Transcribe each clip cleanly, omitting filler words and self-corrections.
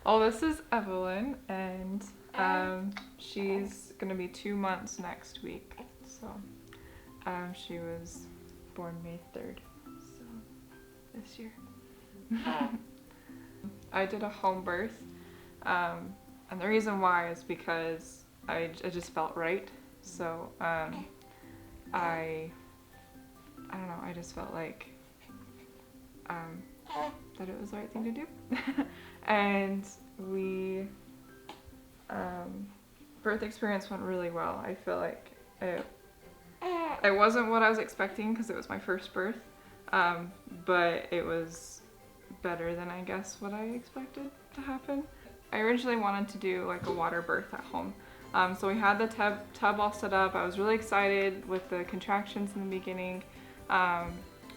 Oh, this is Evelyn, and she's gonna be 2 months next week. So, she was born May 3rd, so this year. I did a home birth, and the reason why is because I just felt right. So, I don't know, I just felt like that it was the right thing to do. And we, birth experience went really well. I feel like it wasn't what I was expecting because it was my first birth, but it was better than I guess what I expected to happen. I originally wanted to do like a water birth at home. So we had the tub all set up. I was really excited with the contractions in the beginning. I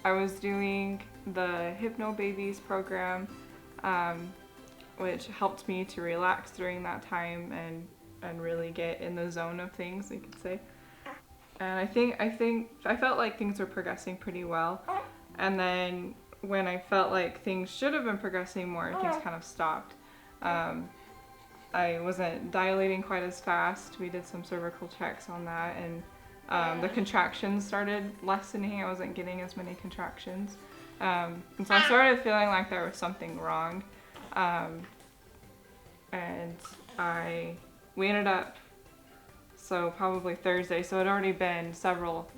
was doing the Hypnobabies program, which helped me to relax during that time and really get in the zone of things, you could say. And I felt like things were progressing pretty well. And then when I felt like things should have been progressing more, things kind of stopped. I wasn't dilating quite as fast. We did some cervical checks on that, and the contractions started lessening. I wasn't getting as many contractions. And so I started feeling like there was something wrong. And we ended up, so probably Thursday, so it had already been several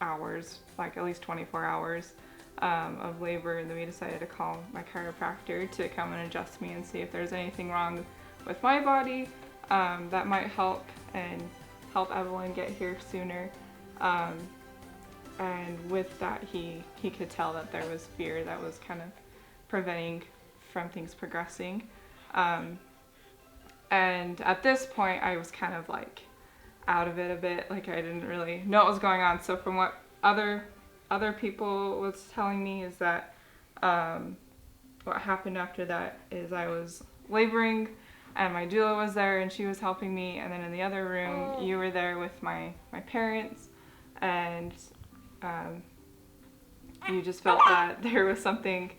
hours, like at least 24 hours of labor, and then we decided to call my chiropractor to come and adjust me and see if there's anything wrong with my body that might help Evelyn get here sooner. And with that, he could tell that there was fear that was kind of preventing from things progressing. And at this point, I was kind of like out of it a bit. Like I didn't really know what was going on. So from what other people was telling me is that what happened after that is I was laboring and my doula was there and she was helping me, and then in the other room you were there with my parents, and you just felt that there was something.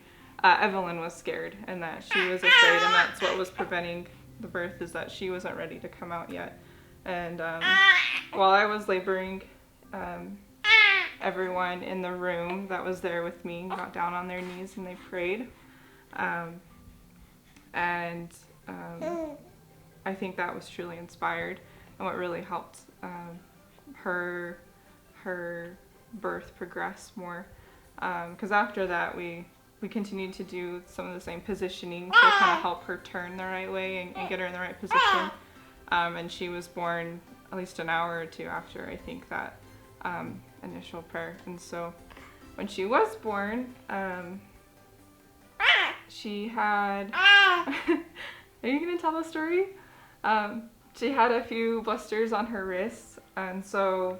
Evelyn was scared and that she was afraid, and that's what was preventing the birth, is that she wasn't ready to come out yet. And while I was laboring, everyone in the room that was there with me got down on their knees and they prayed. And I think that was truly inspired, and what really helped her birth progress more. Because after that, we continued to do some of the same positioning to kind of help her turn the right way and get her in the right position. And she was born at least an hour or two after, I think, that initial prayer. And so when she was born, she had... Are you going to tell the story? She had a few blisters on her wrists, and so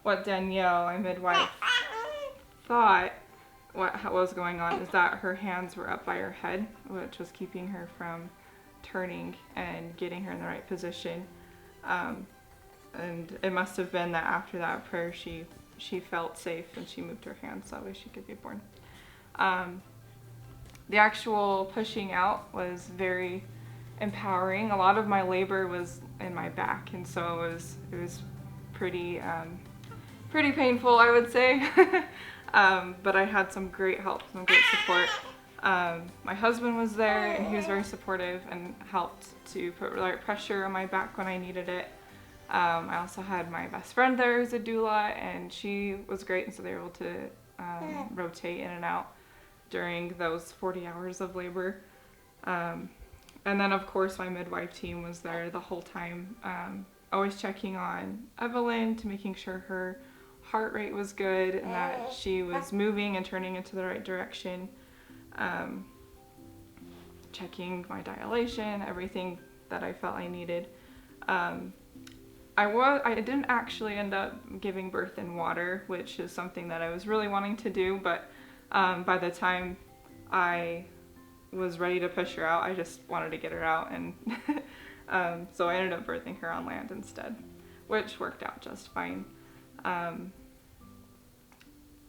what Danielle, my midwife, thought what was going on is that her hands were up by her head, which was keeping her from turning and getting her in the right position. And it must have been that after that prayer she felt safe and she moved her hands so that way she could be born. The actual pushing out was very empowering. A lot of my labor was in my back, and so it was pretty painful, I would say. But I had some great help, some great support. My husband was there, and he was very supportive and helped to put the right pressure on my back when I needed it. I also had my best friend there who's a doula, and she was great, and so they were able to rotate in and out during those 40 hours of labor. And then of course my midwife team was there the whole time, always checking on Evelyn to making sure her heart rate was good and that she was moving and turning into the right direction, checking my dilation, everything that I felt I needed. I didn't actually end up giving birth in water, which is something that I was really wanting to do, but by the time I was ready to push her out, I just wanted to get her out, and so I ended up birthing her on land instead, which worked out just fine.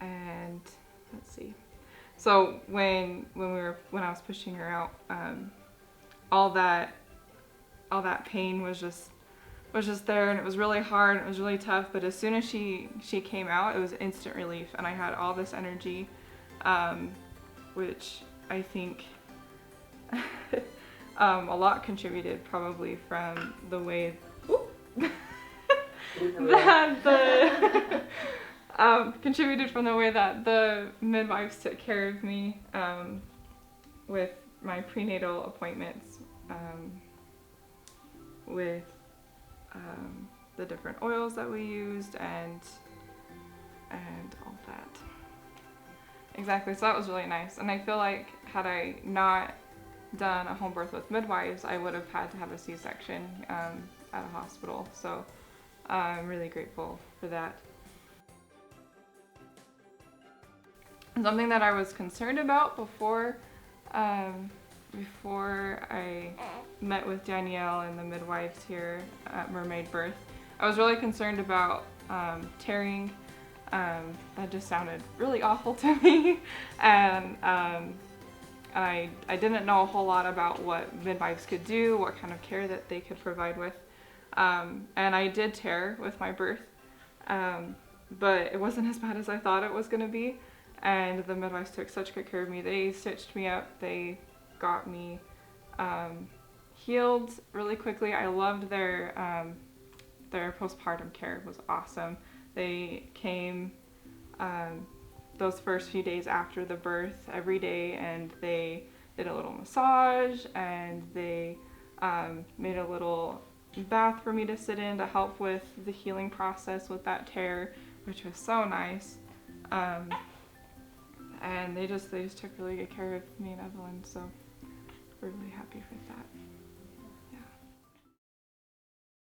And let's see. So when I was pushing her out, all that pain was just there, and it was really hard, and it was really tough. But as soon as she came out, it was instant relief, and I had all this energy, which I think a lot contributed probably from the way that the midwives took care of me with my prenatal appointments, with the different oils that we used, and all that. Exactly, so that was really nice. And I feel like had I not done a home birth with midwives, I would have had to have a C-section at a hospital. So I'm really grateful for that. Something that I was concerned about before I met with Danielle and the midwives here at Mermaid Birth, I was really concerned about tearing. That just sounded really awful to me, and I didn't know a whole lot about what midwives could do, what kind of care that they could provide with, and I did tear with my birth, but it wasn't as bad as I thought it was going to be, and the midwives took such good care of me. They stitched me up, they got me healed really quickly. I loved their postpartum care. It was awesome. They came those first few days after the birth every day, and they did a little massage, and they made a little bath for me to sit in to help with the healing process with that tear, which was so nice. And they just took really good care of me and Evelyn, so we're really happy with that.